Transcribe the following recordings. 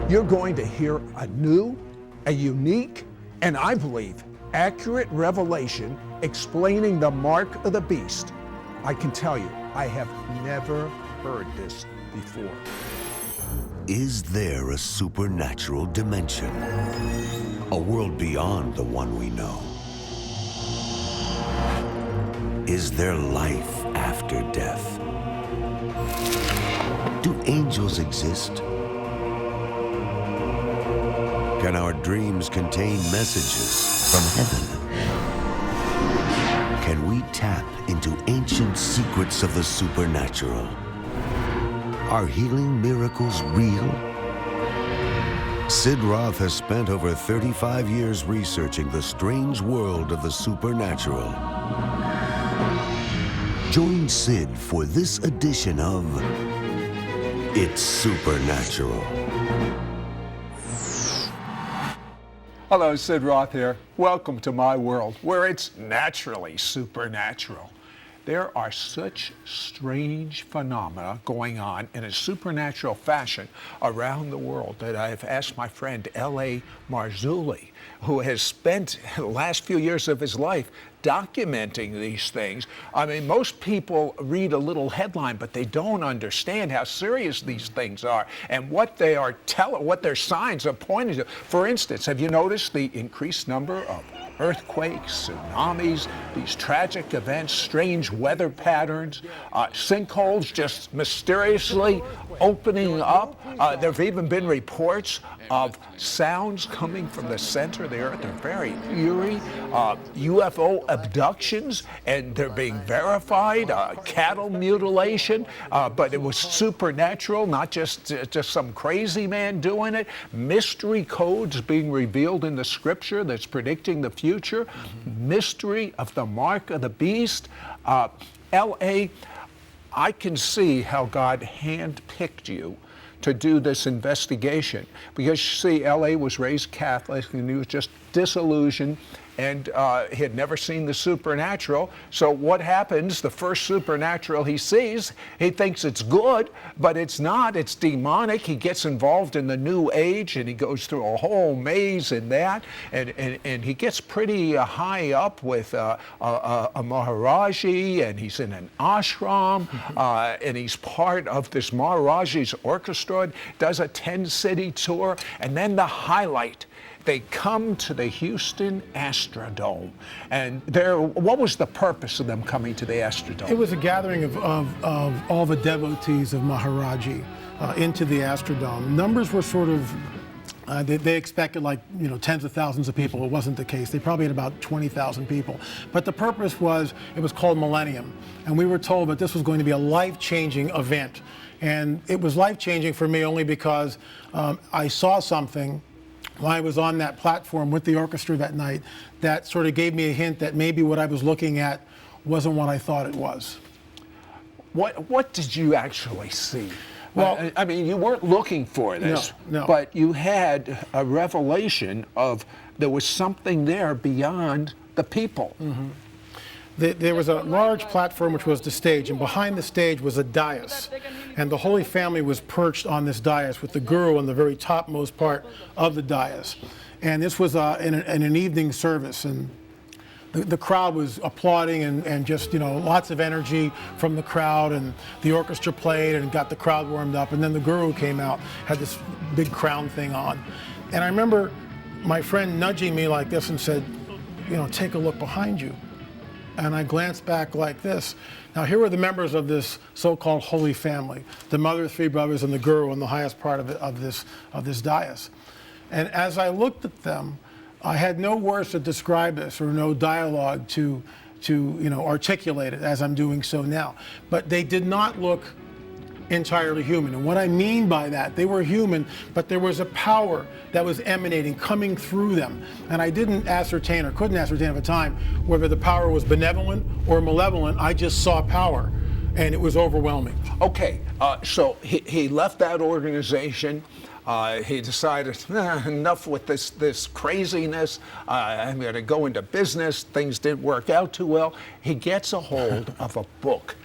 You're going to hear a new, a unique, and I believe accurate revelation explaining the mark of the beast. I can tell you, I have never heard this before. Is there a supernatural dimension? A world beyond the one we know? Is there life after death? Do angels exist? Can our dreams contain messages from heaven? Can we tap into ancient secrets of the supernatural? Are healing miracles real? Sid Roth has spent over 35 years researching the strange world of the supernatural. Join Sid for this edition of It's Supernatural. Hello, Sid Roth here. Welcome to my world, where it's naturally supernatural. There are such strange phenomena going on in a supernatural fashion around the world that I've asked my friend L.A. Marzulli, who has spent the last few years of his life documenting these things. I mean, most people read a little headline, but they don't understand how serious these things are and what they are what their signs are pointing to. For instance, have you noticed the increased number of earthquakes, tsunamis, these tragic events, strange weather patterns, sinkholes just mysteriously opening up? There have even been reports of sounds coming from the center of the earth. They're very eerie. UFO abductions, and they're being verified. Cattle mutilation, but it was supernatural, not just some crazy man doing it. Mystery codes being revealed in the scripture that's predicting the future. Mystery of the mark of the beast. L.A., I can see how God handpicked you to do this investigation, because you see, L.A. was raised Catholic and he was just disillusioned, and he had never seen the supernatural. So what happens? The first supernatural he sees, he thinks it's good, but it's not. It's demonic. He gets involved in the New Age, and he goes through a whole maze in that, and he gets pretty high up with a Maharaji, and he's in an ashram, and he's part of this Maharaji's orchestra, does a 10-city tour, and then the highlight, they come to the Houston Astrodome. And what was the purpose of them coming to the Astrodome? It was a gathering of all the devotees of Maharaji into the Astrodome. Numbers were sort of, they expected tens of thousands of people. It wasn't the case. They probably had about 20,000 people. But the purpose was, it was called Millennium. And we were told that this was going to be a life-changing event. And it was life-changing for me only because I saw something while I was on that platform with the orchestra that night that sort of gave me a hint that maybe what I was looking at wasn't what I thought it was. What did you actually see? Well, I mean, you weren't looking for this, no. But you had a revelation of there was something there beyond the people. Mm-hmm. There was a large platform which was the stage, and behind the stage was a dais. And the Holy Family was perched on this dais with the guru on the very topmost part of the dais. And this was in an evening service, and the crowd was applauding and just, lots of energy from the crowd, and the orchestra played and got the crowd warmed up, and then the guru came out, had this big crown thing on. And I remember my friend nudging me like this and said, take a look behind you. And I glanced back like this. Now, here were the members of this so-called Holy Family, the mother, three brothers, and the guru on the highest part of this dais. And as I looked at them, I had no words to describe this or no dialogue to articulate it as I'm doing so now. But they did not look entirely human. And what I mean by that, they were human, but there was a power that was emanating, coming through them. And I didn't ascertain, or couldn't ascertain at the time, whether the power was benevolent or malevolent. I just saw power, and it was overwhelming. Okay, so he left that organization. He decided, enough with this craziness. I'm going to go into business. Things didn't work out too well. He gets a hold of a book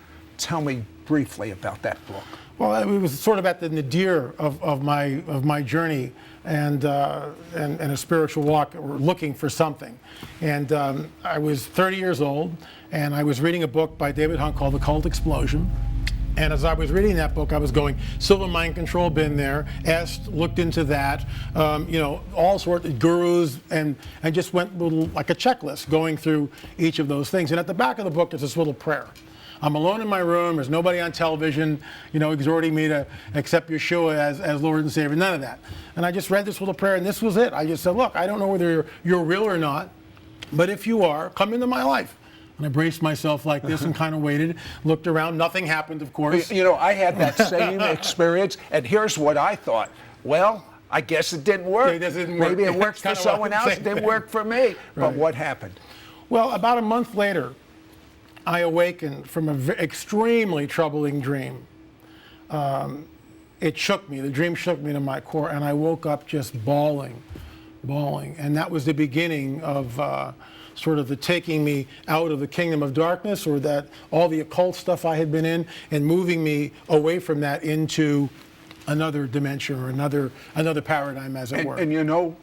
Tell me briefly about that book. Well, it was sort of at the nadir of my journey and a spiritual walk, or looking for something. And I was 30 years old, and I was reading a book by David Hunt called The Cult Explosion. And as I was reading that book, I was going, silver mind control, been there, looked into that, all sorts of gurus, and just went like a checklist going through each of those things. And at the back of the book, there's this little prayer. I'm alone in my room, there's nobody on television, exhorting me to accept Yeshua as Lord and Savior, none of that. And I just read this little prayer, and this was it. I just said, look, I don't know whether you're real or not, but if you are, come into my life. And I braced myself like this and kind of waited, looked around. Nothing happened, of course. I had that same experience, and here's what I thought. Well, I guess it didn't work. Yeah, it didn't work. Maybe it works for someone else. It didn't work for me. Right. But what happened? Well, about a month later, I awakened from an extremely troubling dream. It shook me. The dream shook me to my core, and I woke up just bawling. And that was the beginning of sort of the taking me out of the kingdom of darkness, or that all the occult stuff I had been in, and moving me away from that into another dimension, or another paradigm, as it were. And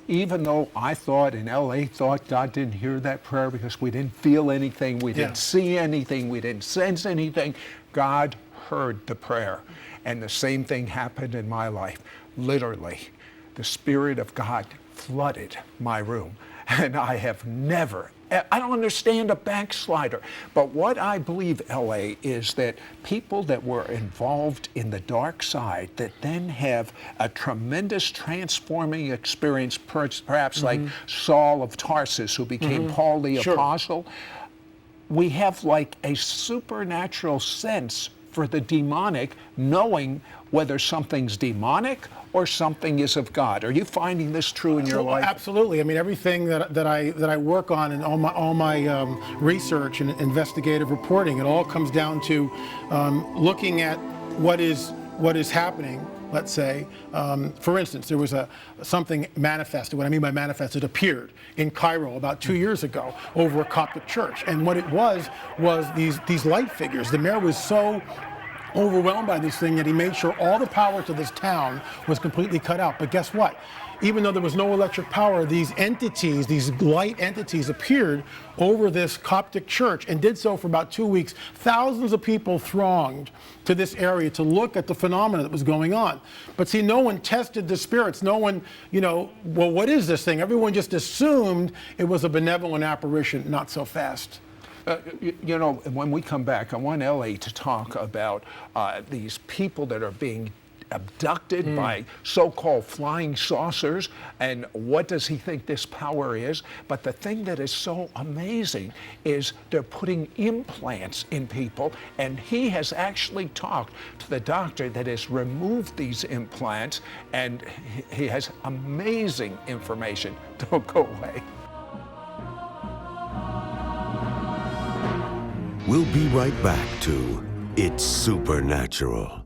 even though I thought, in LA thought God didn't hear that prayer because we didn't feel anything, we didn't see anything, we didn't sense anything, God heard the prayer. And the same thing happened in my life. Literally, the Spirit of God flooded my room. And I don't understand a backslider. But what I believe, LA, is that people that were involved in the dark side that then have a tremendous transforming experience, perhaps like Saul of Tarsus, who became Paul the Apostle, we have like a supernatural sense for the demonic, knowing whether something's demonic or something is of God. Are you finding this true in your life? Absolutely. I mean, everything that I work on, and all my research and investigative reporting, it all comes down to looking at what is happening. Let's say, for instance, there was something manifested. What I mean by manifested, appeared in Cairo about 2 years ago over a Coptic church. And what it was these light figures. The mayor was so overwhelmed by this thing that he made sure all the power to this town was completely cut out. But guess what? Even though there was no electric power, these entities, these light entities, appeared over this Coptic church, and did so for about 2 weeks. Thousands of people thronged to this area to look at the phenomena that was going on. But see, no one tested the spirits. No one, well, what is this thing? Everyone just assumed it was a benevolent apparition. Not so fast. When we come back, I want LA to talk about these people that are being abducted by so-called flying saucers, and what does he think this power is? But the thing that is so amazing is they're putting implants in people, and he has actually talked to the doctor that has removed these implants, and he has amazing information. Don't go away. We'll be right back to It's Supernatural.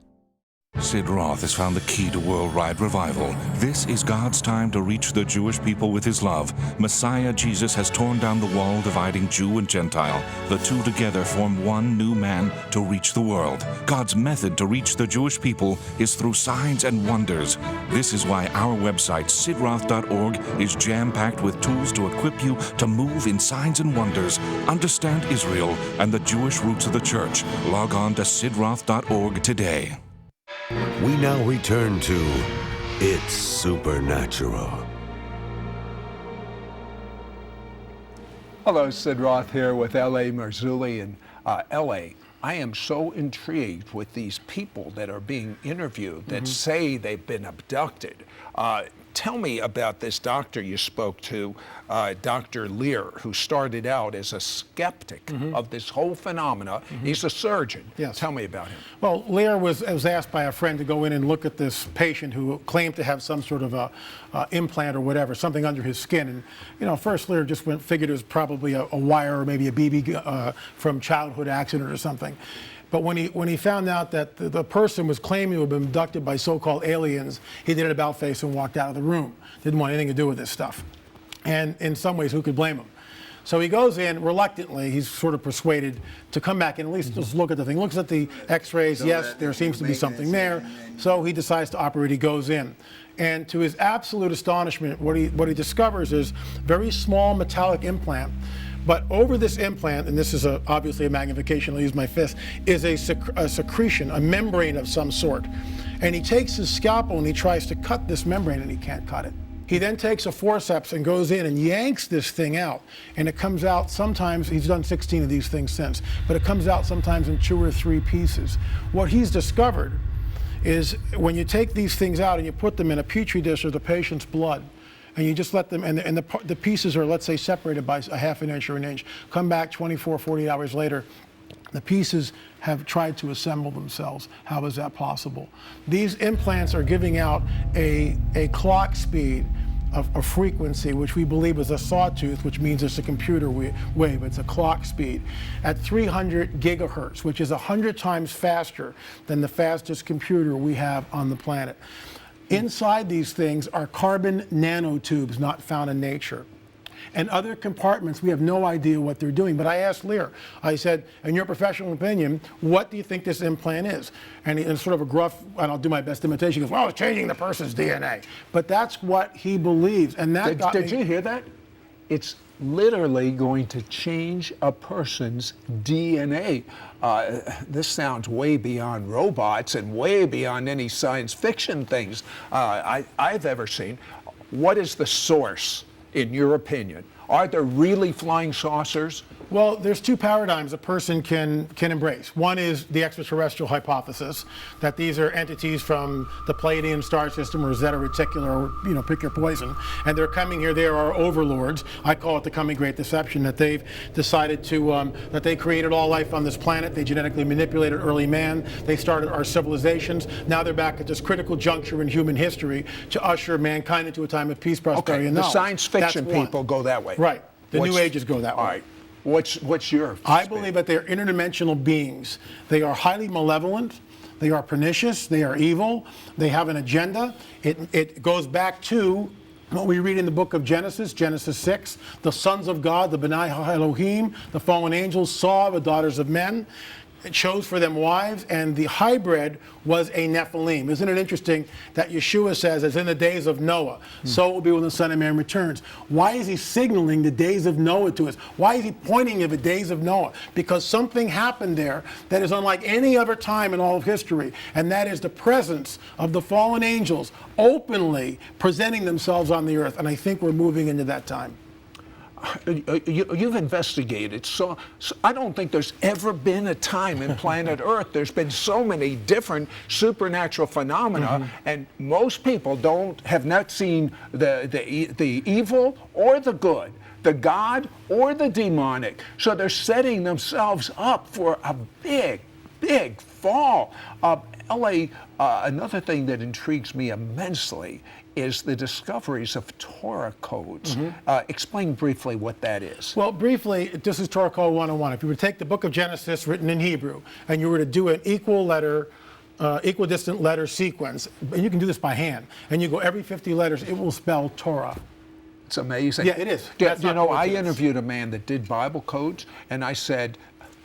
Sid Roth has found the key to worldwide revival. This is God's time to reach the Jewish people with his love. Messiah Jesus has torn down the wall dividing Jew and Gentile. The two together form one new man to reach the world. God's method to reach the Jewish people is through signs and wonders. This is why our website, sidroth.org, is jam-packed with tools to equip you to move in signs and wonders, understand Israel and the Jewish roots of the church. Log on to sidroth.org today. We now return to It's Supernatural. Hello, Sid Roth here with L.A. Marzulli. And L.A., I am so intrigued with these people that are being interviewed that say they've been abducted. Tell me about this doctor you spoke to, Dr. Lear, who started out as a skeptic of this whole phenomena. He's a surgeon. Yes. Tell me about him. Well, Lear was asked by a friend to go in and look at this patient who claimed to have some sort of a implant or whatever, something under his skin. And first Lear just figured it was probably a wire or maybe a BB from childhood accident or something. But when he found out that the person was claiming to have been abducted by so-called aliens, he did an about-face and walked out of the room. Didn't want anything to do with this stuff. And in some ways, who could blame him? So he goes in reluctantly. He's sort of persuaded to come back and at least just look at the thing. Looks at the x-rays. Yes, there seems to be something there. So he decides to operate. He goes in. And to his absolute astonishment, what he discovers is very small metallic implant. But over this implant, and this is obviously a magnification, I'll use my fist, is a secretion, a membrane of some sort. And he takes his scalpel and he tries to cut this membrane and he can't cut it. He then takes a forceps and goes in and yanks this thing out. And it comes out sometimes, he's done 16 of these things since, but it comes out sometimes in 2 or 3 pieces. What he's discovered is when you take these things out and you put them in a petri dish of the patient's blood, and you just let them, and the pieces are, let's say, separated by a half an inch or an inch, come back 24, 40 hours later, the pieces have tried to assemble themselves. How is that possible? These implants are giving out a clock speed of a frequency, which we believe is a sawtooth, which means it's a computer wave. It's a clock speed at 300 gigahertz, which is 100 times faster than the fastest computer we have on the planet. Inside these things are carbon nanotubes not found in nature. And other compartments, we have no idea what they're doing. But I asked Lear, I said, in your professional opinion, what do you think this implant is? And in sort of a gruff, and I'll do my best imitation, he goes, well, it's changing the person's DNA. But that's what he believes. And that Did you hear that? It's literally going to change a person's DNA. This sounds way beyond robots and way beyond any science fiction things I've ever seen. What is the source, in your opinion? Are there really flying saucers? Well, there's 2 paradigms a person can embrace. One is the extraterrestrial hypothesis, that these are entities from the Pleiadian star system or Zeta Reticuli, or pick your poison, and they're coming here. They are our overlords. I call it the coming great deception, that they've decided to, that they created all life on this planet. They genetically manipulated early man. They started our civilizations. Now they're back at this critical juncture in human history to usher mankind into a time of peace, prosperity, and the knowledge. science fiction people go that way. Right. The New Ages go that way. All right. What's your I spin? believe that they're interdimensional beings. They are highly malevolent. They are pernicious. They are evil. They have an agenda. It goes back to what we read in the book of Genesis, Genesis 6. The sons of God, the B'nai Elohim, the fallen angels, saw the daughters of men, chose for them wives, and the hybrid was a Nephilim. Isn't it interesting that Yeshua says, as in the days of Noah, so it will be when the Son of Man returns? Why is he signaling the days of Noah to us? Why is he pointing at the days of Noah? Because something happened there that is unlike any other time in all of history, and that is the presence of the fallen angels openly presenting themselves on the earth, and I think we're moving into that time. You've investigated, so I don't think there's ever been a time in planet Earth. There's been so many different supernatural phenomena, and most people have not seen the evil or the good, the God or the demonic. So they're setting themselves up for a big fall. L.A., another thing that intrigues me immensely is the discoveries of Torah codes. Explain briefly what that is. Well, briefly, this is Torah Code 101. If you were to take the book of Genesis written in Hebrew, and you were to do an equidistant letter sequence, and you can do this by hand, and you go every 50 letters, it will spell Torah. It's amazing. Yeah, it is. I interviewed a man that did Bible codes, and I said,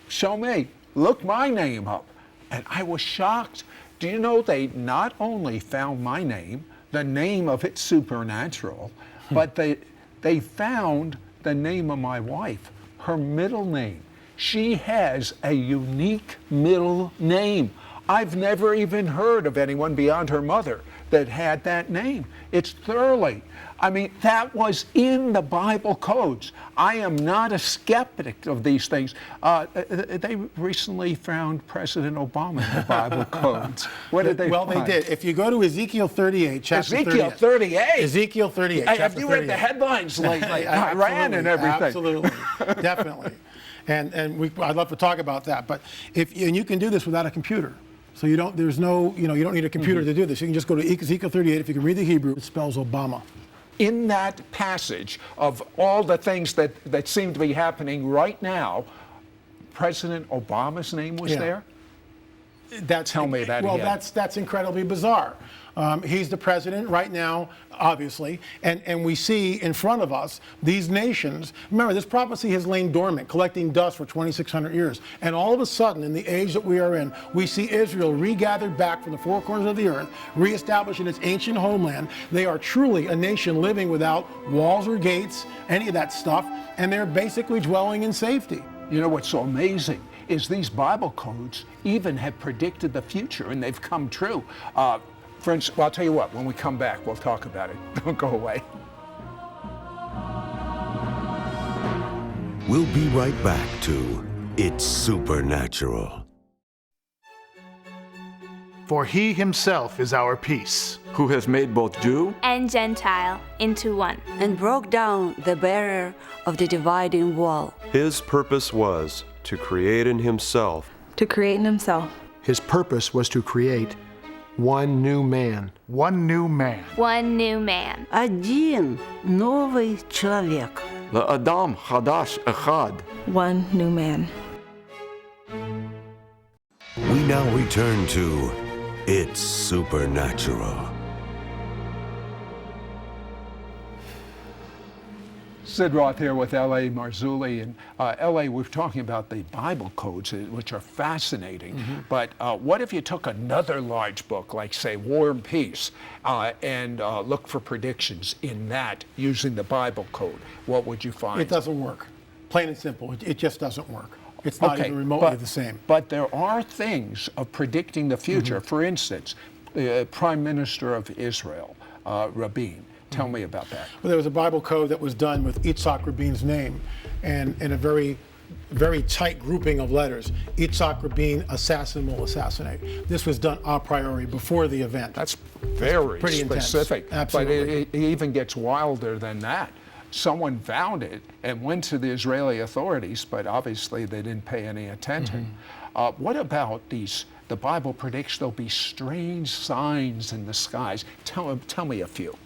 show me, look my name up. And I was shocked. Do you know they not only found my name, the name of it supernatural, but they found the name of my wife, her middle name. She has a unique middle name. I've never even heard of anyone beyond her mother that had that name. It's thoroughly. I mean, that was in the Bible codes. I am not a skeptic of these things. They recently found President Obama in the Bible codes. What did they find? They did. If you go to Ezekiel 38, chapter 38. Ezekiel 38? Ezekiel 38, Have you read the headlines lately? Iran and everything. Absolutely, definitely. And I'd love to talk about that. But and you can do this without a computer. So you don't need a computer to do this. You can just go to Ezekiel 38. If you can read the Hebrew, it spells Obama. In that passage of all the things that seem to be happening right now, President Obama's name was there? Tell me that Well, again. that's incredibly bizarre. He's the president right now, obviously, and we see in front of us these nations. Remember, this prophecy has lain dormant, collecting dust for 2,600 years. And all of a sudden, in the age that we are in, we see Israel regathered back from the four corners of the earth, reestablished in its ancient homeland. They are truly a nation living without walls or gates, any of that stuff, and they're basically dwelling in safety. You know what's so amazing is these Bible codes even have predicted the future, and they've come true. Friends, well, I'll tell you what, when we come back, we'll talk about it. Don't go away. We'll be right back to It's Supernatural. For he himself is our peace. Who has made both Jew and Gentile into one, and broke down the barrier of the dividing wall. His purpose was to create in himself. To create in himself. His purpose was to create one new man. One new man. one new man. Один новый человек. La'adam Hadash Echad. One new man. We now return to It's Supernatural. Sid Roth here with L.A. Marzulli. And L.A., we're talking about the Bible codes, which are fascinating. But what if you took another large book, like, say, War and Peace, and looked for predictions in that using the Bible code? What would you find? It doesn't work. Plain and simple. It just doesn't work. It's not even remotely the same. But there are things of predicting the future. For instance, the Prime Minister of Israel, Rabin. Tell me about that. Well, there was a Bible code that was done with Yitzhak Rabin's name, and in a very, very tight grouping of letters. Yitzhak Rabin, assassin will assassinate. This was done a priori before the event. That's very pretty specific. Intense. Absolutely. But it even gets wilder than that. Someone found it and went to the Israeli authorities, but obviously they didn't pay any attention. What about these? The Bible predicts there'll be strange signs in the skies. Tell me a few.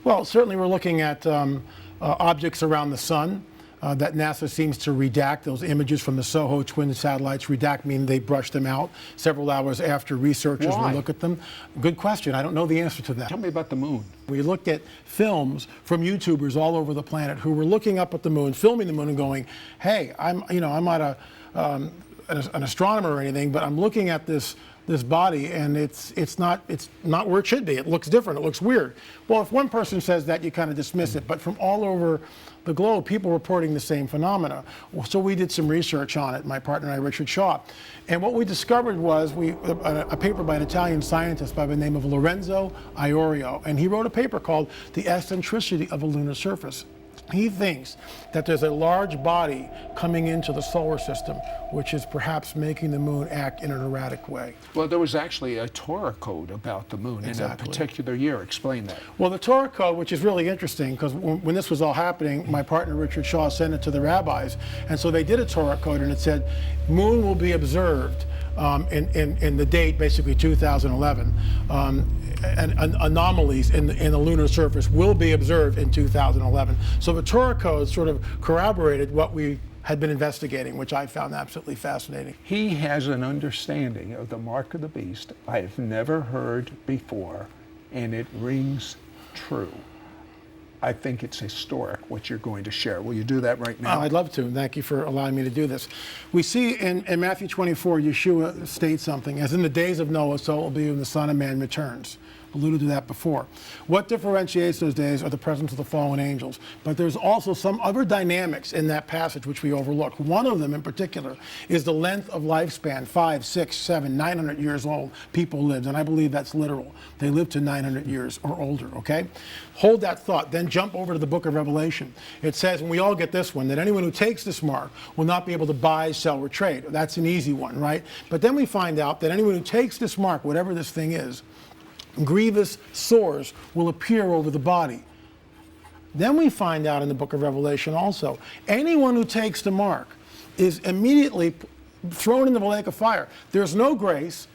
Well, certainly we're looking at objects around the sun that NASA seems to redact. Those images from the SOHO twin satellites, redact meaning they brushed them out several hours after researchers Why? will look at them. Good question. I don't know the answer to that. Tell me about the moon. We looked at films from YouTubers all over the planet who were looking up at the moon, filming the moon and going, hey, I'm not an astronomer or anything, but I'm looking at this body, and it's not where it should be. It looks different. It looks weird. Well, if one person says that, you kind of dismiss it. But from all over the globe, people reporting the same phenomena. So we did some research on it, my partner and I, Richard Shaw. And what we discovered was a paper by an Italian scientist by the name of Lorenzo Iorio. And he wrote a paper called The Eccentricity of a Lunar Surface. He thinks that there's a large body coming into the solar system, which is perhaps making the moon act in an erratic way. Well, there was actually a Torah code about the moon in a particular year. Explain that. Well, the Torah code, which is really interesting, because when this was all happening, my partner Richard Shaw sent it to the rabbis, and so they did a Torah code, and it said, moon will be observed in the date, basically 2011. And anomalies in the lunar surface will be observed in 2011. So the Torah code sort of corroborated what we had been investigating, which I found absolutely fascinating. He has an understanding of the mark of the beast I have never heard before, and it rings true. I think it's historic what you're going to share. Will you do that right now? I'd love to. Thank you for allowing me to do this. We see in Matthew 24, Yeshua states something, as in the days of Noah, so it will be when the Son of Man returns. Alluded to that before. What differentiates those days are the presence of the fallen angels. But there's also some other dynamics in that passage which we overlook. One of them in particular is the length of lifespan, 5, 6, 7, 900 years old people lived. And I believe that's literal. They lived to 900 years or older, okay? Hold that thought, then jump over to the book of Revelation. It says, and we all get this one, that anyone who takes this mark will not be able to buy, sell, or trade. That's an easy one, right? But then we find out that anyone who takes this mark, whatever this thing is, grievous sores will appear over the body. Then we find out in the book of Revelation also, anyone who takes the mark is immediately thrown into the lake of fire. There's no grace,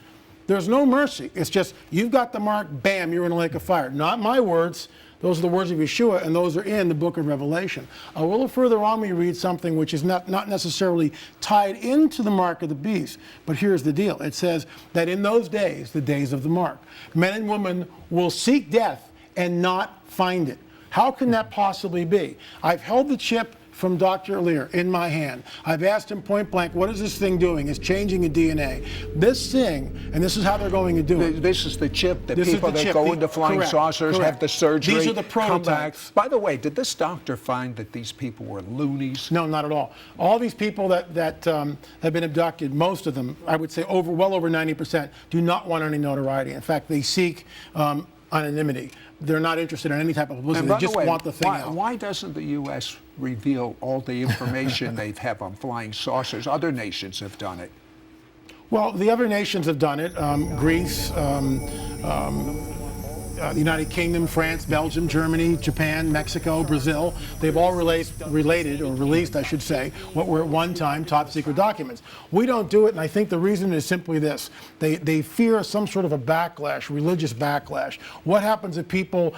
There's no mercy. It's just, you've got the mark, bam, you're in a lake of fire. Not my words. Those are the words of Yeshua, and those are in the book of Revelation. A little further on, we read something which is not necessarily tied into the mark of the beast, but here's the deal. It says that in those days, the days of the mark, men and women will seek death and not find it. How can that possibly be? I've held the chip from Dr. Lear in my hand. I've asked him point blank, what is this thing doing? It's changing the DNA. This thing, and this is how they're going to do it. This is the chip. The This is people the that chip. go into flying Correct, saucers, correct. have the surgery, These are the come back. prototypes. By the way, did this doctor find that these people were loonies? No, not at all. All these people that have been abducted, most of them, I would say well over 90%, do not want any notoriety. In fact, they seek anonymity. They're not interested in any type of publicity. They just want the thing out. Why doesn't the U.S. reveal all the information they have on flying saucers? Other nations have done it. Well, the other nations have done it. Greece, the United Kingdom, France, Belgium, Germany, Japan, Mexico, Brazil. They've all released, I should say, what were at one time top secret documents. We don't do it, and I think the reason is simply this. They fear some sort of a backlash, religious backlash. What happens if people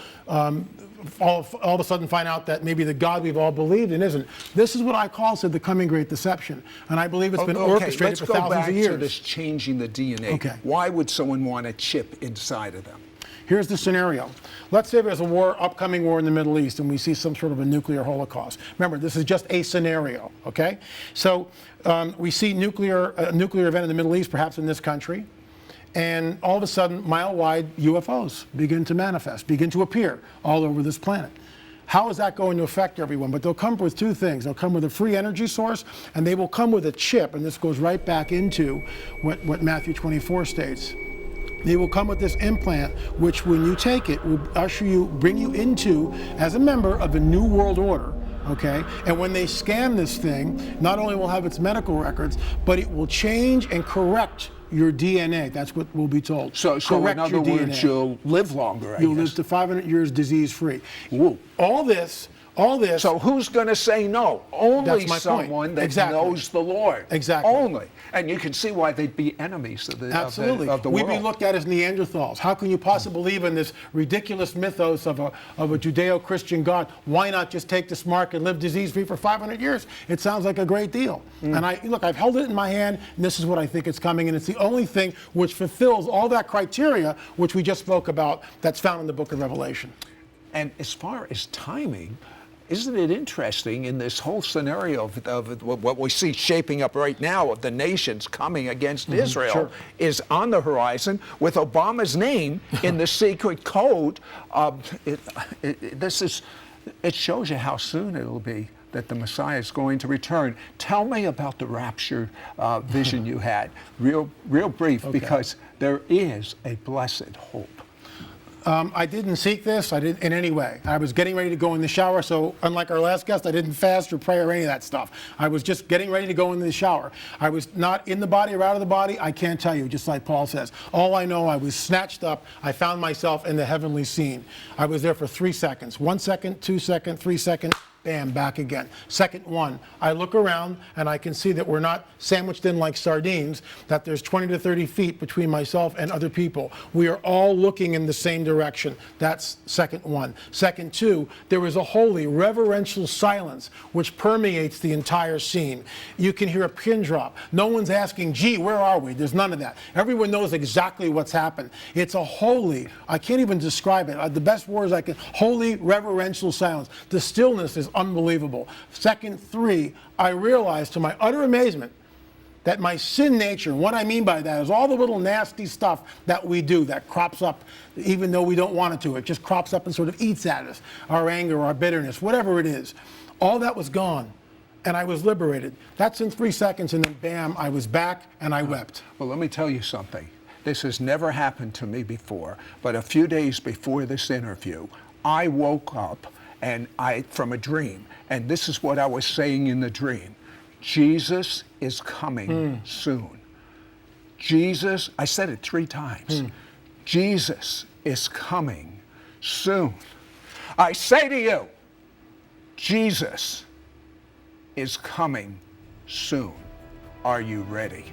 all of a sudden find out that maybe the God we've all believed in isn't? This is what I call, said, the coming great deception. And I believe it's been orchestrated for thousands of years. Let's go back to this changing the DNA. Okay. Why would someone want a chip inside of them? Here's the scenario. Let's say there's a war, upcoming war in the Middle East, and we see some sort of a nuclear holocaust. Remember, this is just a scenario, okay? So we see a nuclear event in the Middle East, perhaps in this country, and all of a sudden, mile-wide UFOs begin to manifest, begin to appear all over this planet. How is that going to affect everyone? But they'll come with two things. They'll come with a free energy source, and they will come with a chip, and this goes right back into what Matthew 24 states. They will come with this implant, which when you take it, will bring you into, as a member of the New World Order, okay? And when they scan this thing, not only will have its medical records, but it will change and correct your DNA. That's what we'll be told. So in other words, you'll live longer, I guess. You'll live to 500 years disease-free. All this. So who's going to say no? Only someone that knows the Lord. Exactly. Only. And you can see why they'd be enemies of the world. We'd be looked at as Neanderthals. How can you possibly believe in this ridiculous mythos of a Judeo-Christian God? Why not just take this mark and live disease-free for 500 years? It sounds like a great deal. And I've held it in my hand, and this is what I think is coming, and it's the only thing which fulfills all that criteria which we just spoke about that's found in the book of Revelation. And as far as timing, isn't it interesting in this whole scenario of what we see shaping up right now of the nations coming against Israel is on the horizon with Obama's name in the secret code? It shows you how soon it'll be that the Messiah is going to return. Tell me about the rapture vision you had, real brief, because there is a blessed hope. I didn't seek this, I didn't in any way. I was getting ready to go in the shower, so unlike our last guest, I didn't fast or pray or any of that stuff. I was just getting ready to go in the shower. I was not in the body or out of the body, I can't tell you, just like Paul says. All I know, I was snatched up, I found myself in the heavenly scene. I was there for 3 seconds. 1 second, 2 seconds, 3 seconds. Bam, back again. Second one, I look around and I can see that we're not sandwiched in like sardines, that there's 20 to 30 feet between myself and other people. We are all looking in the same direction. That's second one. Second two, there is a holy, reverential silence which permeates the entire scene. You can hear a pin drop. No one's asking, gee, where are we? There's none of that. Everyone knows exactly what's happened. It's a holy, I can't even describe it. The best words I can, holy, reverential silence. The stillness is unbelievable. Second three, I realized to my utter amazement that my sin nature, and what I mean by that is all the little nasty stuff that we do that crops up even though we don't want it to. It just crops up and sort of eats at us. Our anger, our bitterness, whatever it is. All that was gone. And I was liberated. That's in 3 seconds, and then bam, I was back and I wept. Well, let me tell you something. This has never happened to me before, but a few days before this interview, I woke up from a dream, and this is what I was saying in the dream. Jesus is coming soon. Jesus, I said it 3 times. Jesus is coming soon. I say to you, Jesus is coming soon. Are you ready?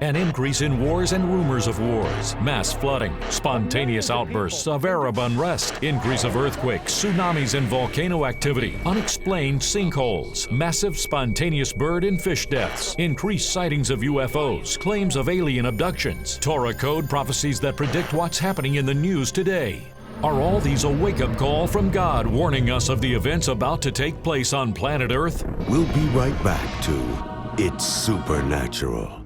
an increase in wars and rumors of wars, mass flooding, spontaneous outbursts of Arab unrest, increase of earthquakes, tsunamis and volcano activity, unexplained sinkholes, massive spontaneous bird and fish deaths, increased sightings of UFOs, claims of alien abductions, Torah code prophecies that predict what's happening in the news today. Are all these a wake-up call from God warning us of the events about to take place on planet Earth? We'll be right back to It's Supernatural.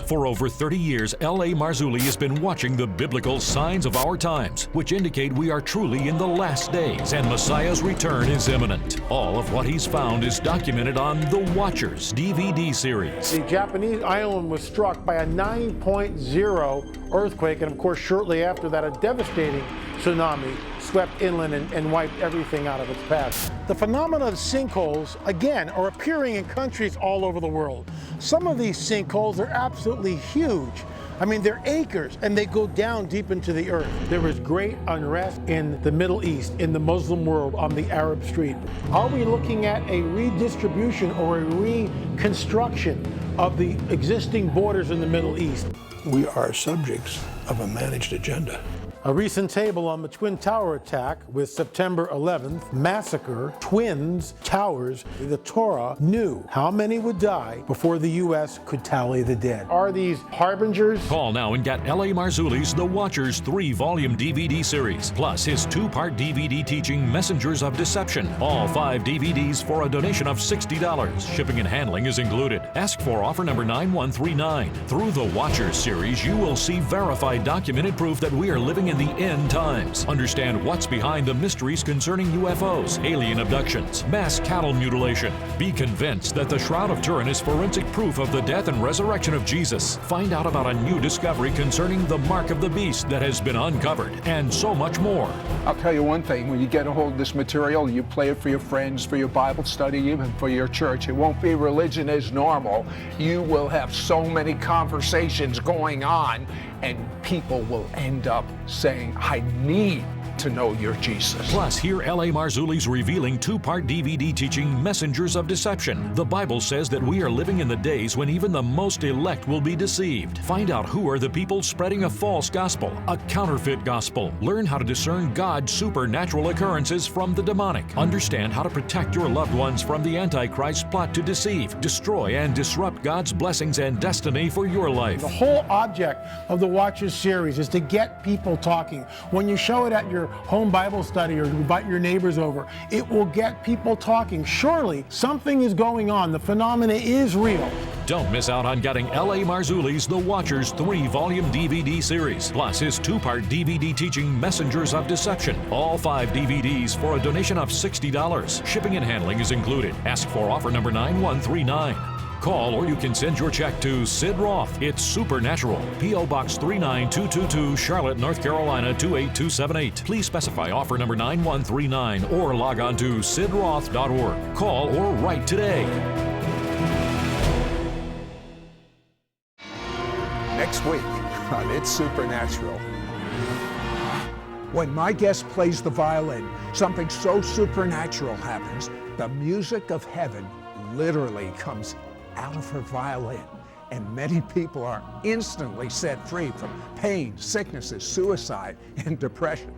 For over 30 years, L.A. Marzulli has been watching the biblical signs of our times, which indicate we are truly in the last days and Messiah's return is imminent. All of what he's found is documented on The Watchers DVD series. The Japanese island was struck by a 9.0 earthquake, and of course, shortly after that, a devastating tsunami swept inland and wiped everything out of its path. The phenomena of sinkholes, again, are appearing in countries all over the world. Some of these sinkholes are absolutely huge. I mean, they're acres, and they go down deep into the earth. There is great unrest in the Middle East, in the Muslim world, on the Arab street. Are we looking at a redistribution or a reconstruction of the existing borders in the Middle East? We are subjects of a managed agenda. A recent table on the Twin Tower attack with September 11th, massacre, twins, towers. The Torah knew how many would die before the U.S. could tally the dead. Are these harbingers? Call now and get L.A. Marzulli's The Watchers 3-volume DVD series, plus his 2-part DVD teaching Messengers of Deception. All 5 DVDs for a donation of $60. Shipping and handling is included. Ask for offer number 9139. Through The Watchers series, you will see verified documented proof that we are living in the end times. Understand what's behind the mysteries concerning UFOs, alien abductions, mass cattle mutilation. Be convinced that the Shroud of Turin is forensic proof of the death and resurrection of Jesus. Find out about a new discovery concerning the mark of the beast that has been uncovered, and so much more. I'll tell you one thing, when you get a hold of this material, you play it for your friends, for your Bible study, even for your church. It won't be religion as normal. You will have so many conversations going on, and people will end up saying, I need to know your Jesus. Plus, hear L.A. Marzulli's revealing 2-part DVD teaching Messengers of Deception. The Bible says that we are living in the days when even the most elect will be deceived. Find out who are the people spreading a false gospel, a counterfeit gospel. Learn how to discern God's supernatural occurrences from the demonic. Understand how to protect your loved ones from the Antichrist's plot to deceive, destroy, and disrupt God's blessings and destiny for your life. The whole object of the Watchers series is to get people talking. When you show it at your home Bible study or invite your neighbors over, it will get people talking. Surely something is going on. The phenomena is real. Don't miss out on getting L.A. Marzulli's The Watchers 3-volume DVD series, plus his 2-part DVD teaching Messengers of Deception. All 5 DVDs for a donation of $60. Shipping and handling is included. Ask for offer number 9139. Call or you can send your check to Sid Roth. It's Supernatural. P.O. Box 39222, Charlotte, North Carolina 28278. Please specify offer number 9139 or log on to sidroth.org. Call or write today. Next week on It's Supernatural. When my guest plays the violin, something so supernatural happens. The music of heaven literally comes out of her violin, and many people are instantly set free from pain, sicknesses, suicide, and depression.